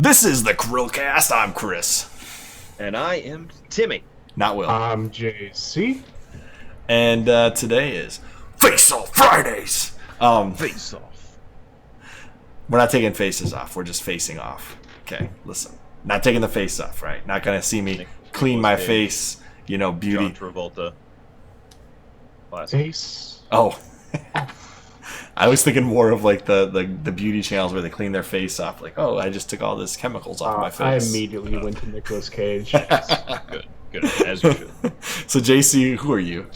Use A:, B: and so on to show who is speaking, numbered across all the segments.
A: This is the CHRILLCAST. I'm Chris.
B: And I am TiMMy.
A: Not Will.
C: I'm JC.
A: And today is Faceoff Fridays.
B: Face-off.
A: We're not taking faces off. We're just facing off. Okay, listen. Not taking the face off, right? Not going to see me clean my face, you know, beauty.
B: John Travolta.
C: Face.
A: Oh. I was thinking more of like the beauty channels where they clean their face off. Like, oh, I just took all this chemicals off my
C: I
A: face.
C: immediately went to Nicolas Cage.
B: Good, as you should.
A: So, JC, who are you?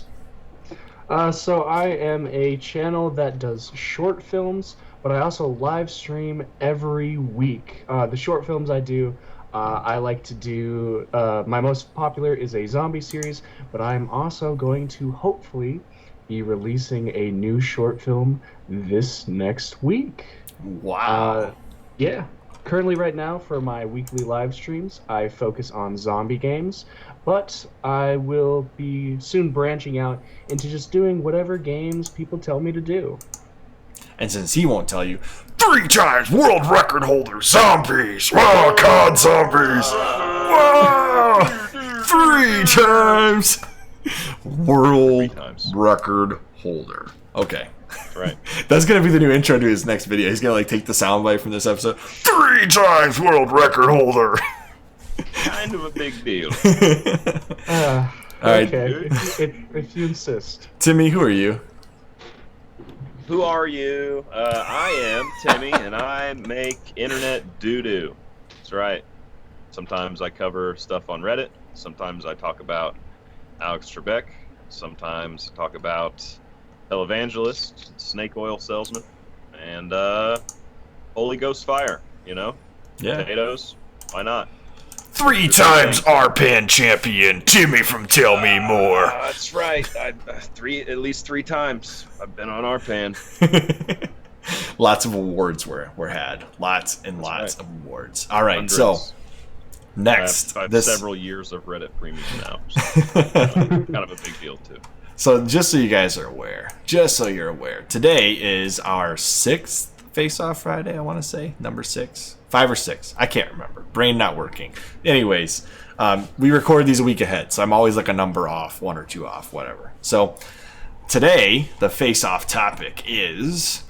C: So I am a channel that does short films, but I also live stream every week. The short films I do, I like to do, my most popular is a zombie series, but I'm also going to hopefully be releasing a new short film this next week.
A: Wow.
C: Yeah. Currently right now for my weekly live streams, I focus on zombie games, but I will be soon branching out into just doing whatever games people tell me to do.
A: And since he won't tell you, 3 times world record holder zombies. Wow, COD zombies. Wow. 3 times world record holder. Okay.
B: Right.
A: That's going to be the new intro to his next video. He's going to like take the soundbite from this episode. 3 times world record holder.
B: Kind of a big deal.
A: All right.
C: Okay, if you insist.
A: TiMMy, who are you?
B: Who are you? I am TiMMy, and I make internet doo-doo. That's right. Sometimes I cover stuff on Reddit. Sometimes I talk about Alex Trebek. Sometimes I talk about televangelist, snake oil salesman, and Holy Ghost fire. You know,
A: Yeah.
B: potatoes. Why not?
A: 3 times RPAN champion, TiMMy from Tell Me More.
B: That's right. At least three times I've been on RPAN.
A: Lots of awards were had. Lots and lots of awards. All right,
B: Hundreds.
A: so next.
B: I have several years of Reddit premium now. So kind of a big deal, too.
A: So just so you guys are aware, today is our 6th Face-Off Friday, I want to say. Number 6. 5 or 6. I can't remember. Brain not working. Anyways, we record these a week ahead, so I'm always like a number off, 1 or 2 off, whatever. So today, the Face-Off topic is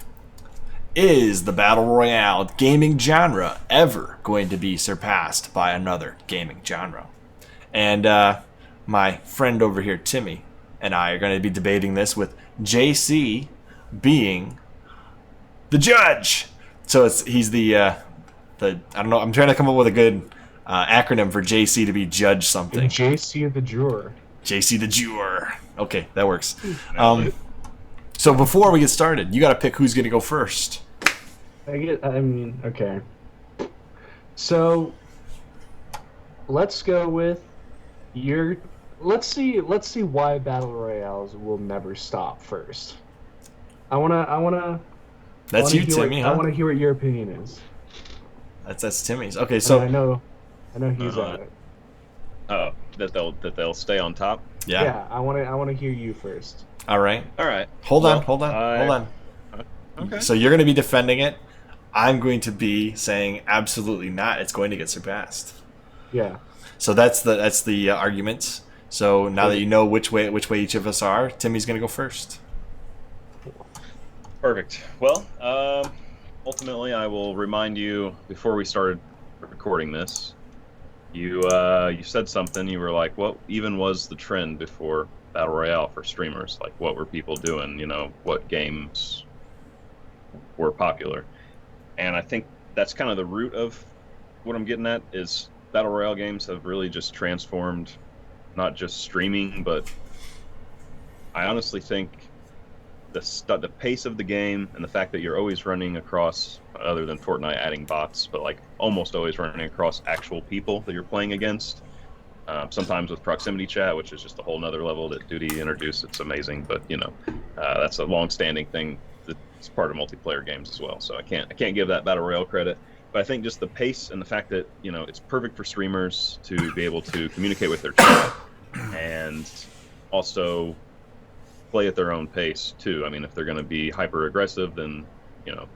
A: the Battle Royale gaming genre ever going to be surpassed by another gaming genre? And my friend over here, TiMMy, and I are going to be debating this with JC being the judge. So he's the I don't know. I'm trying to come up with a good acronym for JC to be judge something.
C: JC the juror.
A: JC the juror. Okay, that works. So before we get started, you got to pick who's going to go first.
C: Okay. So let's go with your. Let's see why battle royales will never stop first. I wanna.
A: That's you, TiMMy, huh?
C: I want to hear what your opinion is.
A: That's TiMMy's. Okay, so
C: I know he's at it.
B: Oh, that they'll stay on top.
A: yeah.
C: Yeah, I want to hear you first.
A: All right.
B: All right.
A: Hold on.
B: Okay.
A: So you're going to be defending it. I'm going to be saying absolutely not. It's going to get surpassed.
C: Yeah.
A: So that's the argument. So now that you know which way each of us are, TiMMy's going to go first.
B: Perfect. Well, ultimately, I will remind you before we started recording this. You said something. You were like, "What even was the trend before Battle Royale for streamers? Like, what were people doing? You know, what games were popular?" And I think that's kind of the root of what I'm getting at is Battle Royale games have really just transformed not just streaming, but I honestly think the pace of the game and the fact that you're always running across, other than Fortnite adding bots, but like almost always running across actual people that you're playing against. Sometimes with proximity chat, which is just a whole nother level that Duty introduced. It's amazing, but you know, that's a long-standing thing that's part of multiplayer games as well. So I can't give that Battle Royale credit. But I think just the pace and the fact that, you know, it's perfect for streamers to be able to communicate with their chat and also play at their own pace too. I mean, if they're going to be hyper aggressive, then, you know,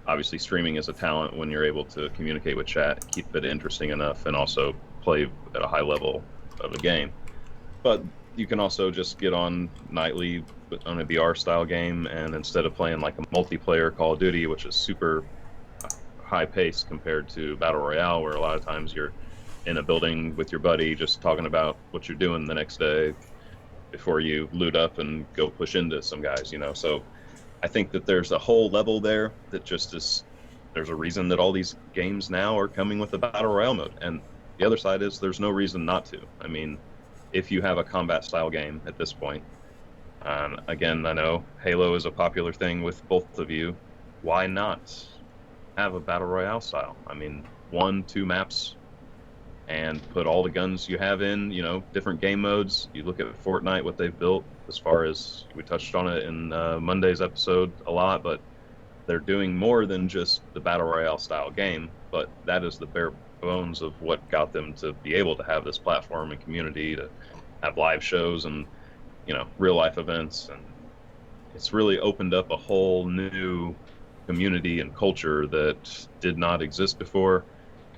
B: obviously streaming is a talent when you're able to communicate with chat, keep it interesting enough, and also play at a high level of a game. But you can also just get on nightly on a VR style game, and instead of playing like a multiplayer Call of Duty, which is super high pace compared to Battle Royale, where a lot of times you're in a building with your buddy just talking about what you're doing the next day before you loot up and go push into some guys, you know. So I think that there's a whole level there that just is, there's a reason that all these games now are coming with a Battle Royale mode. And the other side is there's no reason not to. I mean, if you have a combat style game at this point, again, I know Halo is a popular thing with both of you, why not have a Battle Royale style? I mean, 1-2 maps and put all the guns you have in, you know, different game modes. You look at Fortnite, what they've built, as far as we touched on it in Monday's episode a lot, but they're doing more than just the Battle Royale style game, but that is the bare bones of what got them to be able to have this platform and community, to have live shows and, you know, real life events. And it's really opened up a whole new community and culture that did not exist before,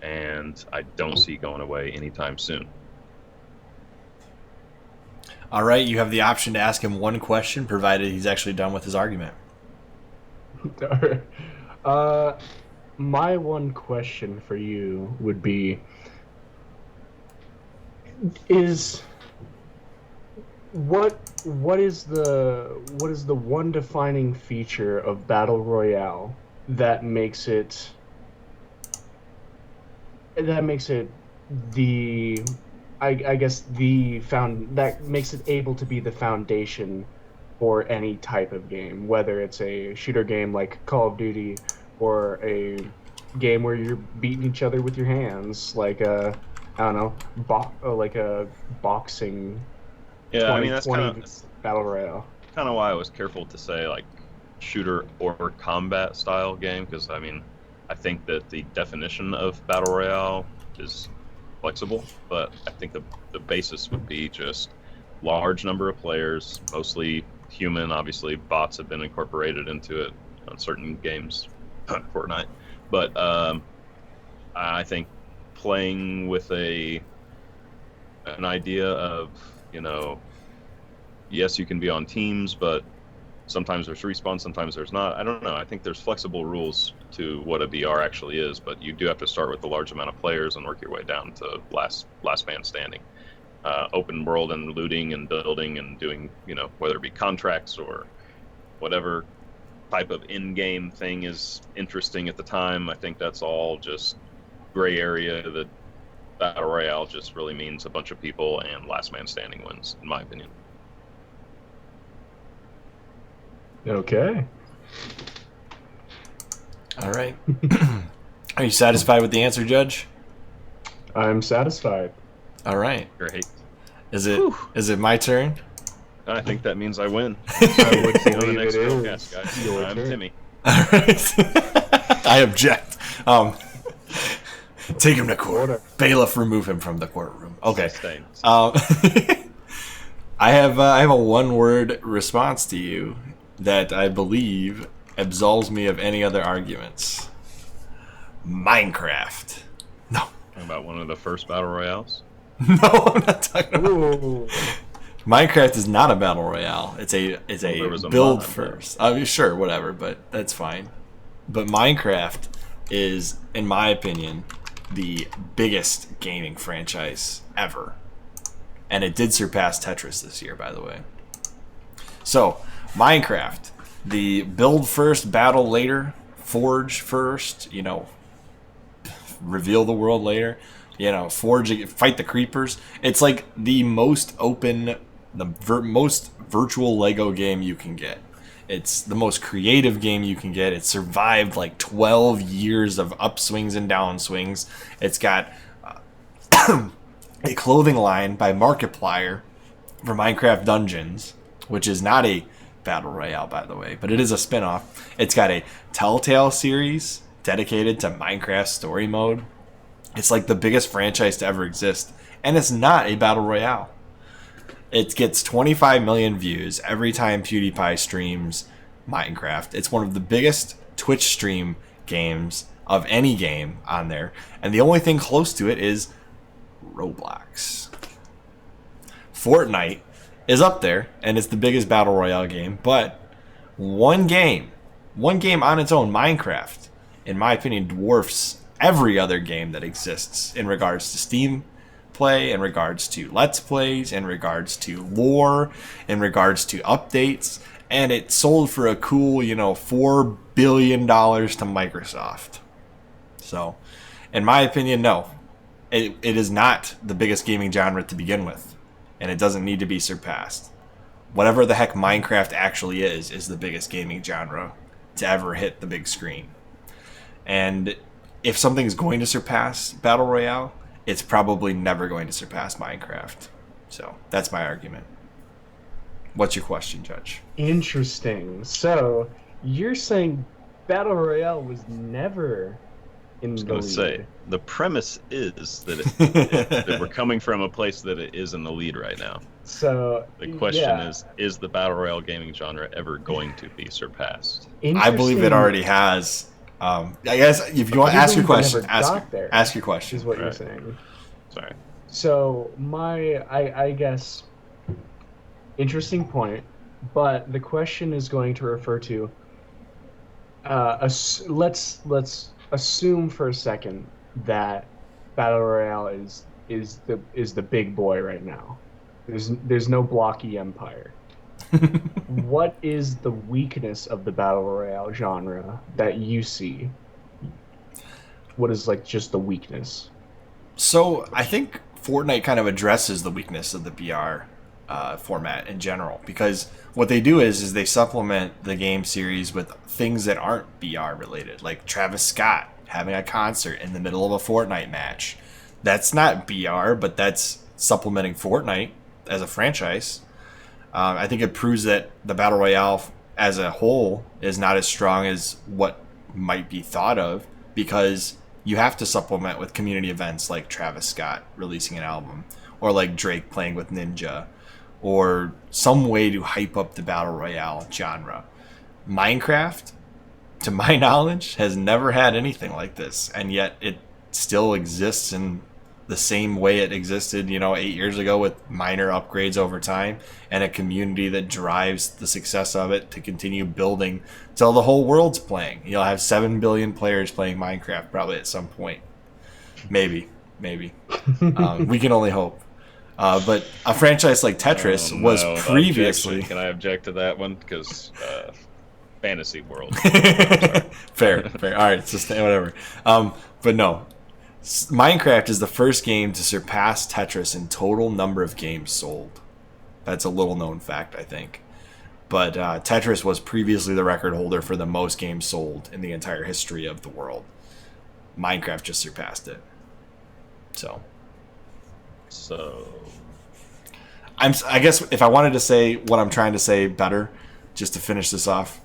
B: and I don't see going away anytime soon.
A: All right, you have the option to ask him one question, provided he's actually done with his argument.
C: My one question for you would be, is what is the one defining feature of Battle Royale that makes it the, I guess that makes it able to be the foundation for any type of game, whether it's a shooter game like Call of Duty or a game where you're beating each other with your hands, like a, I don't know, like a boxing.
B: Yeah, I mean, that's kind of
C: Battle Royale.
B: Kind of why I was careful to say like shooter or combat style game, because I mean, I think that the definition of Battle Royale is flexible, but I think the basis would be just large number of players, mostly human. Obviously, bots have been incorporated into it on certain games, Fortnite. But I think playing with an idea of, you know, yes, you can be on teams, but sometimes there's respawn, sometimes there's not. I don't know. I think there's flexible rules to what a BR actually is, but you do have to start with a large amount of players and work your way down to last man standing. Open world and looting and building and doing, you know, whether it be contracts or whatever type of in-game thing is interesting at the time. I think that's all just gray area. That Battle Royale just really means a bunch of people and last man standing wins, in my opinion.
C: Okay.
A: All right. Are you satisfied with the answer, Judge?
C: I'm satisfied.
A: All right.
B: Great.
A: Is it my turn?
B: I think that means I win.
C: I would
B: See you on the
C: believe
B: next
C: it is
B: CHRILLCAST, guys.
C: your
B: I'm
C: turn.
B: TiMMy.
A: All right. I object. Take him to court.
C: Order.
A: Bailiff, remove him from the courtroom. Okay.
B: Sustained.
A: I have a one-word response to you that I believe absolves me of any other arguments. Minecraft. No.
B: Talking about one of the first Battle Royales?
A: No, I'm not talking about.
C: Ooh.
A: Minecraft is not a battle royale. It's
B: there
A: a
B: was a
A: build
B: mod,
A: first. I mean, sure, whatever, but that's fine. But Minecraft is, in my opinion, the biggest gaming franchise ever, and it did surpass Tetris this year, by the way. So, Minecraft, the build first, battle later, forge first, you know, reveal the world later, you know, forge, fight the creepers. It's like the most open, most virtual Lego game you can get. It's the most creative game you can get. It survived like 12 years of upswings and downswings. It's got a clothing line by Markiplier for Minecraft Dungeons, which is not a battle royale, by the way, but it is a spin-off. It's got a Telltale series dedicated to Minecraft story mode. It's like the biggest franchise to ever exist, and it's not a battle royale. It gets 25 million views every time PewDiePie streams Minecraft. It's one of the biggest Twitch stream games of any game on there, and the only thing close to it is Roblox. Fortnite is up there, and it's the biggest battle royale game, but one game on its own, Minecraft, in my opinion, dwarfs every other game that exists in regards to Steam play, in regards to Let's Plays, in regards to lore, in regards to updates, and it sold for a cool, $4 billion to Microsoft. So, in my opinion, no. It is not the biggest gaming genre to begin with, and it doesn't need to be surpassed. Whatever the heck Minecraft actually is the biggest gaming genre to ever hit the big screen. And if something's going to surpass Battle Royale, it's probably never going to surpass Minecraft. So, that's my argument. What's your question, Judge?
C: Interesting. So, you're saying Battle Royale was never in the lead?
B: I was going to say, the premise is that, that we're coming from a place that it is in the lead right now.
C: So,
B: the question is the Battle Royale gaming genre ever going to be surpassed?
A: I believe it already has. I guess if you want to ask your question, ask your question.
C: Is what you're saying.
B: Sorry.
C: So I guess interesting point, but the question is going to refer to let's assume for a second that Battle Royale is the big boy right now. There's no blocky empire. What is the weakness of the Battle Royale genre that you see? What is just the weakness?
A: So I think Fortnite kind of addresses the weakness of the BR format in general, because what they do is they supplement the game series with things that aren't BR related, like Travis Scott having a concert in the middle of a Fortnite match. That's not BR, but that's supplementing Fortnite as a franchise. I think it proves that the Battle Royale as a whole is not as strong as what might be thought of, because you have to supplement with community events like Travis Scott releasing an album, or like Drake playing with Ninja, or some way to hype up the Battle Royale genre. Minecraft, to my knowledge, has never had anything like this, and yet it still exists in the same way it existed, 8 years ago, with minor upgrades over time, and a community that drives the success of it to continue building till the whole world's playing. You'll have 7 billion players playing Minecraft probably at some point. Maybe. We can only hope. But a franchise like Tetris was previously...
B: Can I object to that one? Because fantasy world.
A: Fair. All right, so whatever. But no. Minecraft is the first game to surpass Tetris in total number of games sold. That's a little known fact, I think. But Tetris was previously the record holder for the most games sold in the entire history of the world. Minecraft just surpassed it. So I guess if I wanted to say what I'm trying to say better, just to finish this off,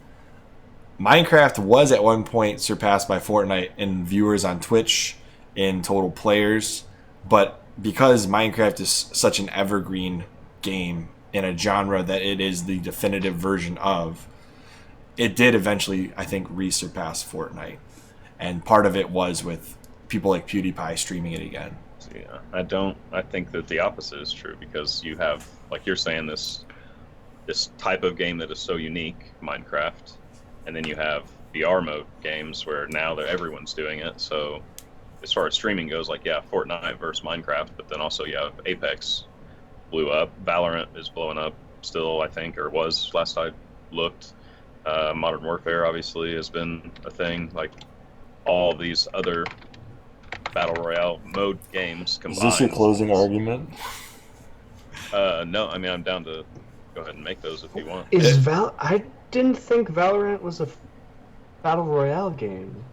A: Minecraft was at one point surpassed by Fortnite in viewers on Twitch, in total players, but because Minecraft is such an evergreen game in a genre that it is the definitive version of, it did eventually, I think, resurpass Fortnite. And part of it was with people like PewDiePie streaming it again.
B: Yeah, I think that the opposite is true, because you have, like you're saying, this type of game that is so unique, Minecraft, and then you have VR mode games where now everyone's doing it. So as far as streaming goes, Fortnite versus Minecraft, but then also you have Apex blew up. Valorant is blowing up still, I think, or was last I looked. Modern Warfare obviously has been a thing. Like all these other Battle Royale mode games combined.
A: Is this your closing argument?
B: No, I mean, I'm down to go ahead and make those if you want.
C: I didn't think Valorant was a Battle Royale game.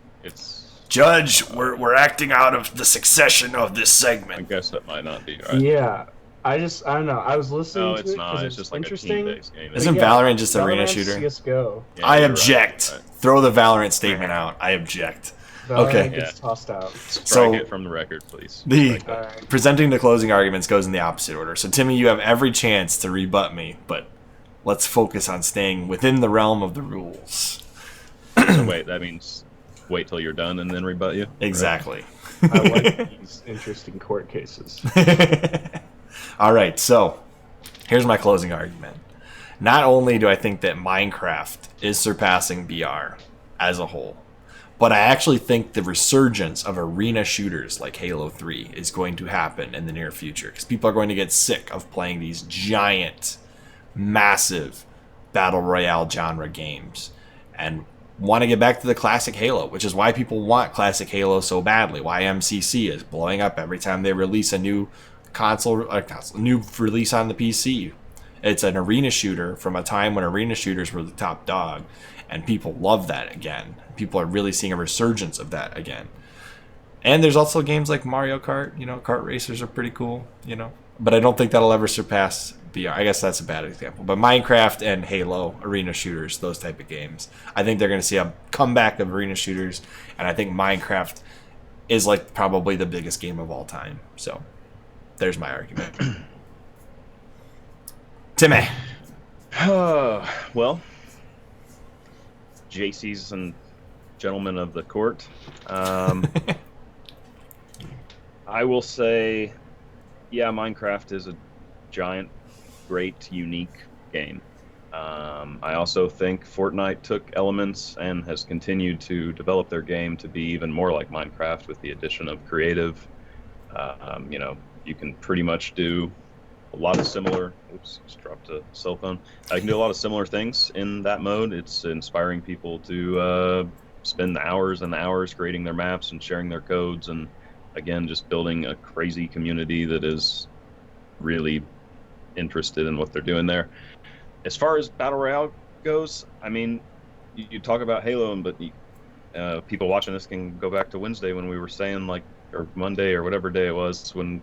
A: Judge, we're acting out of the succession of this segment.
B: I guess that might not be right.
C: Yeah. I don't know. I was listening to it.
B: No, it's not. It's just like a team-based game.
A: Isn't Valorant just arena shooter?
C: CSGO.
B: Yeah,
A: I object.
B: Right.
A: Throw the Valorant statement out. I object.
C: Valorant
A: Okay.
C: gets tossed out.
B: Strike it from the record, please.
A: Presenting the closing arguments goes in the opposite order. So, TiMMy, you have every chance to rebut me, but let's focus on staying within the realm of the rules.
B: So wait, that means wait till you're done and then rebut you.
A: Exactly.
C: I like these interesting court cases.
A: All right, so here's my closing argument. Not only do I think that Minecraft is surpassing BR as a whole, but I actually think the resurgence of arena shooters like Halo 3 is going to happen in the near future, because people are going to get sick of playing these giant, massive battle royale genre games and want to get back to the classic Halo, which is why people want classic Halo so badly. Why MCC is blowing up every time they release a new new release on the PC. It's an arena shooter from a time when arena shooters were the top dog, and people love that again. People are really seeing a resurgence of that again. And there's also games like Mario Kart. Kart racers are pretty cool. But I don't think that'll ever surpass BR. I guess that's a bad example. But Minecraft and Halo, arena shooters, those type of games, I think they're going to see a comeback of arena shooters, and I think Minecraft is like probably the biggest game of all time. So there's my argument. TiMMy.
B: Well, JCs and gentlemen of the court, I will say, yeah, Minecraft is a giant, great, unique game. I also think Fortnite took elements and has continued to develop their game to be even more like Minecraft with the addition of creative. You can pretty much do a lot of similar. Oops, just dropped a cell phone. I can do a lot of similar things in that mode. It's inspiring people to spend hours and hours creating their maps and sharing their codes, and again, just building a crazy community that is really interested in what they're doing there. As far as Battle Royale goes, I mean, you talk about Halo, but people watching this can go back to Wednesday when we were saying, or Monday or whatever day it was, when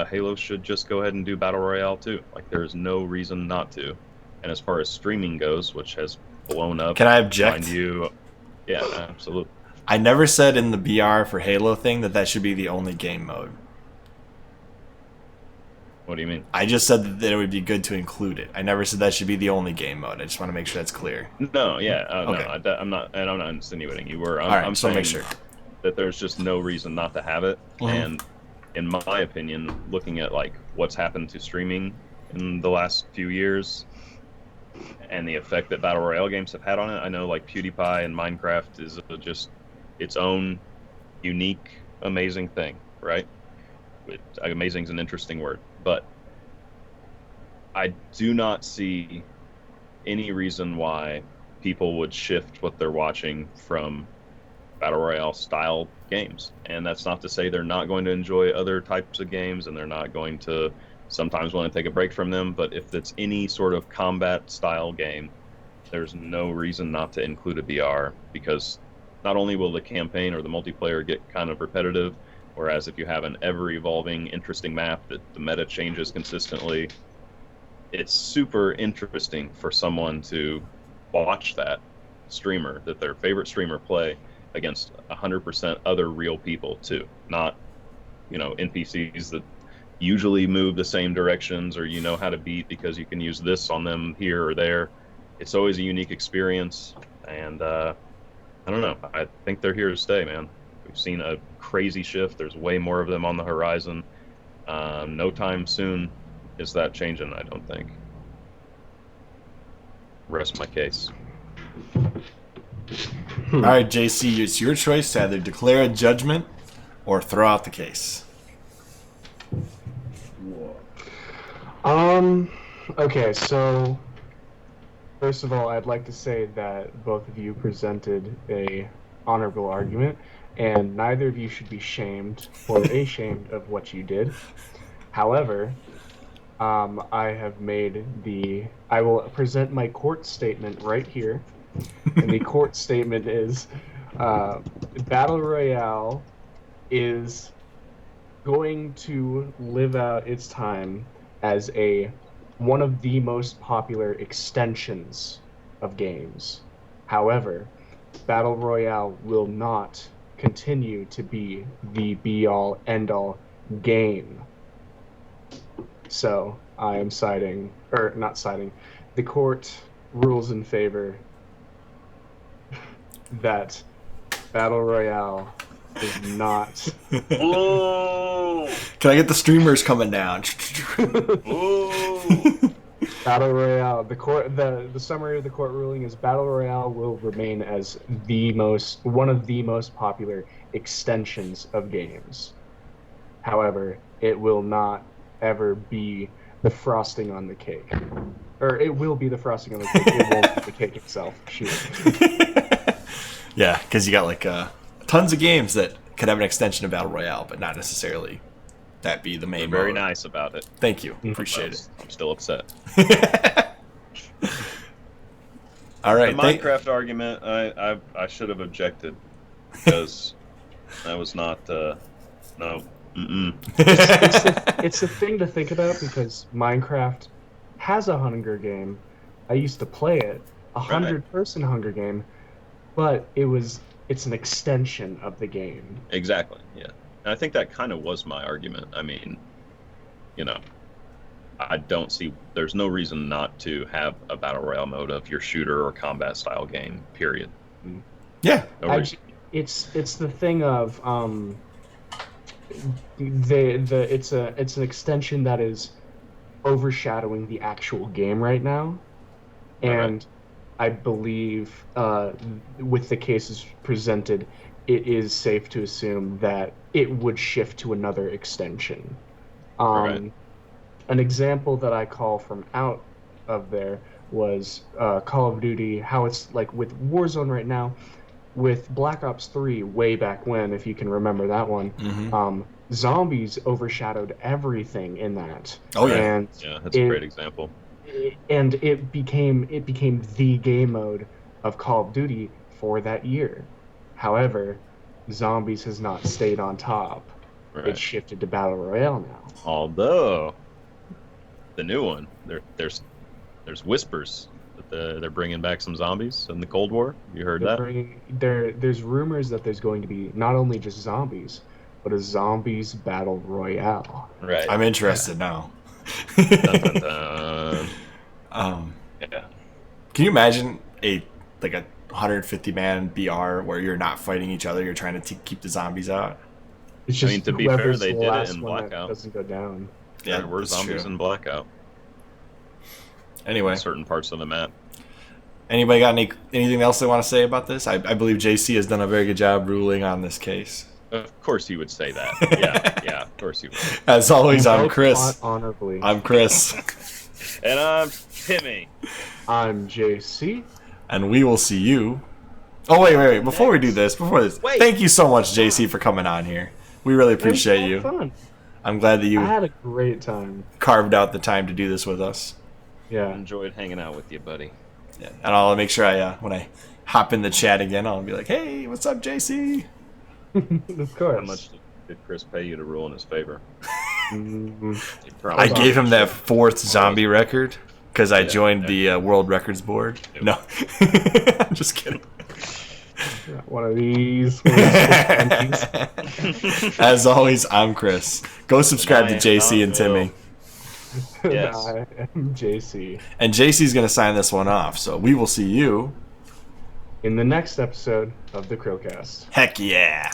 B: Halo should just go ahead and do Battle Royale too. There's no reason not to. And as far as streaming goes, which has blown up,
A: can I object?
B: Mind you, yeah, absolutely.
A: I never said in the BR for Halo thing that should be the only game mode.
B: What do you mean?
A: I just said that it would be good to include it. I never said that should be the only game mode. I just want to make sure that's clear.
B: No, yeah,
A: okay.
B: No, I'm not insinuating you were.
A: I'm
B: saying
A: make sure
B: that there's just no reason not to have it.
A: Mm-hmm.
B: And in my opinion, looking at what's happened to streaming in the last few years and the effect that Battle Royale games have had on it, I know PewDiePie and Minecraft is just its own unique, amazing thing, right? Amazing is an interesting word, but I do not see any reason why people would shift what they're watching from Battle Royale style games. And that's not to say they're not going to enjoy other types of games and they're not going to sometimes want to take a break from them, but if it's any sort of combat style game, there's no reason not to include a BR, because not only will the campaign or the multiplayer get kind of repetitive, whereas if you have an ever-evolving, interesting map that the meta changes consistently, it's super interesting for someone to watch that streamer, that their favorite streamer play against 100% other real people too. Not, NPCs that usually move the same directions or how to beat because you can use this on them here or there. It's always a unique experience, and I don't know. I think they're here to stay, man. We've seen a crazy shift. There's way more of them on the horizon. No time soon is that changing, I don't think. Rest my case.
A: All right, JC, it's your choice to either declare a judgment or throw out the case.
C: Okay, so first of all, I'd like to say that both of you presented a honorable argument, and neither of you should be shamed or ashamed of what you did. However, I will present my court statement right here. And the court statement is, Battle Royale is going to live out its time as one of the most popular extensions of games. However, Battle Royale will not continue to be the be-all, end-all game. So, I am the court rules in favor that Battle Royale is not.
B: Ooh.
A: Can I get the streamers coming down?
B: Ooh.
C: Battle Royale. The summary of the court ruling is Battle Royale will remain as one of the most popular extensions of games. However, it will not ever be the frosting on the cake. Or it will be the frosting on the cake. It won't be the cake itself. Shoot.
A: Yeah, because you got like tons of games that could have an extension of Battle Royale, but not necessarily that be the main
B: Very
A: mode.
B: nice about it.
A: Thank you. Appreciate it.
B: I'm still upset.
A: All right.
B: The Minecraft argument, I should have objected because that was not no.
C: It's the thing to think about because Minecraft has a Hunger game. I used to play it, 100-person Hunger game, but it's an extension of the game.
B: Exactly. Yeah. And I think that kind of was my argument. I mean, I don't see. There's no reason not to have a battle royale mode of your shooter or combat style game. Period.
A: Yeah.
C: It's the thing of it's an extension that is overshadowing the actual game right now, and I believe with the cases presented, it is safe to assume that it would shift to another extension. An example that I call from out of there was Call of Duty, how it's like with Warzone right now, with Black Ops 3 way back when, if you can remember that one. Zombies overshadowed everything in that.
A: Oh yeah,
C: and
B: that's a great example.
C: And it became the game mode of Call of Duty for that year. However, Zombies has not stayed on top. It shifted to Battle Royale now.
B: Although the new one, there's whispers that they're bringing back some zombies in the Cold War. You heard that?
C: There's rumors that there's going to be not only just zombies, but a zombies battle royale.
B: Right.
A: I'm interested now.
B: Dun, dun, dun.
A: Yeah. Can you imagine a 150-man BR where you're not fighting each other, you're trying to keep the zombies out?
C: It's just
B: to be fair,
C: whoever's
B: they
C: the
B: did it
C: last
B: in
C: one that
B: Blackout.
C: doesn't go down.
A: Yeah,
B: There were
A: that's
B: zombies
A: true.
B: in Blackout.
A: Anyway,
B: Certain parts of the map.
A: anybody got anything else they want to say about this? I believe JC has done a very good job ruling on this case.
B: Of course he would say that. Yeah, of course he would.
A: As always, I'm
C: Both
A: Chris.
C: fought honorably.
A: I'm Chris.
B: And I'm TiMMy.
C: I'm JC.
A: And we will see you. Oh, wait. Before we do this,
B: Wait.
A: thank you so much, JC, for coming on here. We really appreciate
C: It
A: you.
C: was fun.
A: I'm glad that you
C: I had a great time.
A: carved out the time to do this with us.
C: Yeah.
B: Enjoyed hanging out with you, buddy.
A: Yeah. And I'll make sure when I hop in the chat again, I'll be like, hey, what's up, JC?
C: Of course.
B: How much did Chris pay you to rule in his favor?
A: I gave him that 4th zombie record because I joined the World Records Board. No. I'm just kidding.
C: One of these.
A: As always, I'm Chris. Go subscribe to
B: I
A: JC and
B: am
A: TiMMy.
B: Yes.
C: I am JC.
A: And JC's going to sign this one off, so we will see you
C: In the next episode of the CHRILLCAST.
A: Heck yeah.